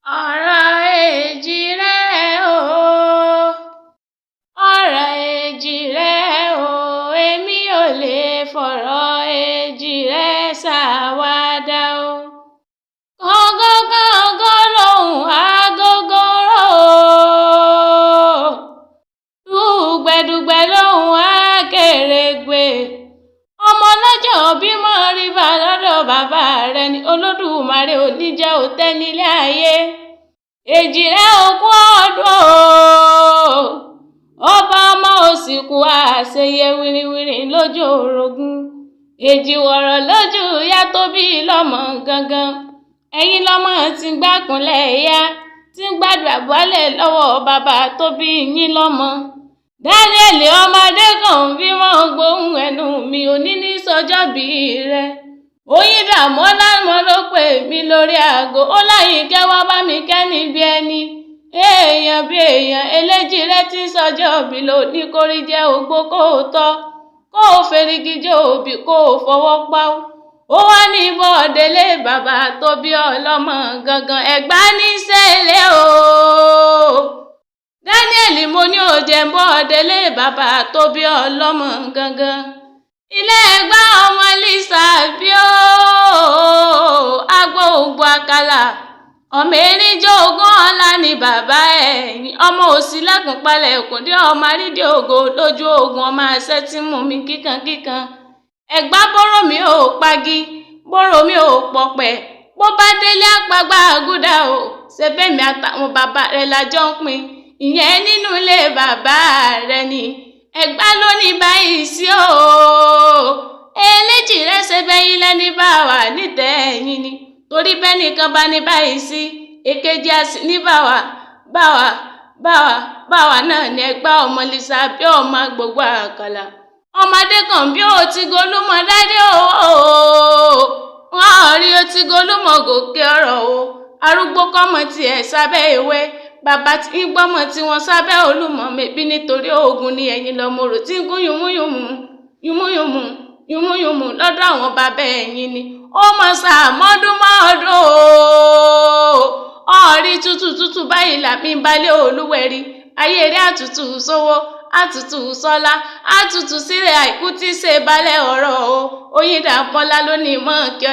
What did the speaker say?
Ọ̀rọ̀ èjìrẹ́ o, ọ̀rọ̀ èjìrẹ́ o, èmi ò lè fọ̀rọ̀ èjìrẹ́ ṣàwàdà o. Gọ́ngọ́ngọ́ngọ́ lòun agogo ró o, dùgbẹ̀dùgbẹ̀ lòun akèrègbè. Ọmọ ọlọ́jọ́ bímọ rí bá lọ́dọ̀ bàbá rẹ̀ ni Olódùmarè ò ní jẹ́ ó tẹ́ nílé ayé. Èjìrẹ́ ogún ọdún o, ọba ọmọ òsìkú àṣeyẹ wìrìwìrì lójú orogún. Èjìwọ̀rọ̀ lójú ìyá tó bí lọ́mọ gangan. Ẹ̀yin lọ́mọ tí ń gbákúnlẹ̀ ìyá, tí ń gbàdúrà bọ́lẹ̀ lọ́wọ́ bàbá tó bí yín lọ́mọ. Daniel ọmọdé kan bí wọ́n gbóhùn ẹnu mi òní ní sọjọ́ bí rẹ̀. Oyin dààmú lámọ́ ló pè mí lórí aago, ó láyìn kẹwàá bá mi kẹ́ níbi ẹni. Èèyàn bí èèyàn Eléjìrẹ́ tí ń sọjọ́ bí ló ní kórí jẹ́ ogbó kó o tọ́, kó o ferigi jó òbí kó o fọwọ́ pa ó. Ó wá ní bọ́ọ̀délé bàbá tó bí ọlọ́mọ gangan Ẹ̀gbá ní sẹ́lẹ̀ o. Daniel mo ní ó jẹ́ bọ́ọ̀délé bàbá tó bí ọlọ́mọ gangan. Ilé Ẹ̀gbá ọmọ Lisa bí ó agbó ògbó àkàlà. Ọmọ erinjó ogún ọ̀la ni bàbá ẹ̀yìn. Ọmọ òsì lẹ́kùn palẹ̀ òkùndé ọmọ àrídìí ògo lójú ogun ọmọ àṣẹ tí mú mi kíkankíkan. Ẹ̀gbá bóró mi ò pagi, bóró mi ò pọ̀pẹ̀. Bó bá délé àpagbá àgùdà o, ṣe bẹ́mi àtàwọn bàbá rẹ̀ lájọ ń pín. Ìyẹn nínú ilé bàbá rẹ̀ ni. Ẹ̀gbá ló ní báyìí sí o. Eléjìrẹ́ ṣe bẹ́yìn lẹ́ni bá wà nítẹ̀ẹ̀yìn ni. Torí bẹ́ẹ̀ nìkan bá ní báyìí sí, èkejì àsì ní báwa náà ní Ẹ̀gbá ọmọ Lisa bí ọmọ gbogbo àkàlà. Ọmọdé kan bí ó ti golúmọ dádé o, wọ́n rí ó ti golúmọ gòkè ọ̀rọ̀ o. Arúgbó kọ́mọ tiẹ̀ sábẹ́ ewé, bàbá tí ń gbọ́mọ tí wọ́n sábẹ́ olúmọ mẹ́bí nítorí ogun ni ẹ̀yìn lọ́mọ rò tí ń gún yùmúyùmú lọ́dọ̀ àwọn bàbá ẹ̀yìn ni. Ó mọ̀ sàmọ́dúnmọ́dún o, ọ̀rí tútù báyìí làbí ń balẹ̀ olúwẹ̀rí. Ayé rẹ̀ àtútù sówó, àtútù sọ́lá, àtútù sílẹ̀ àìkú tí ṣe balẹ̀ ọ̀rọ̀ o. Oyin dàpọ́lá ló ní mọ́ kí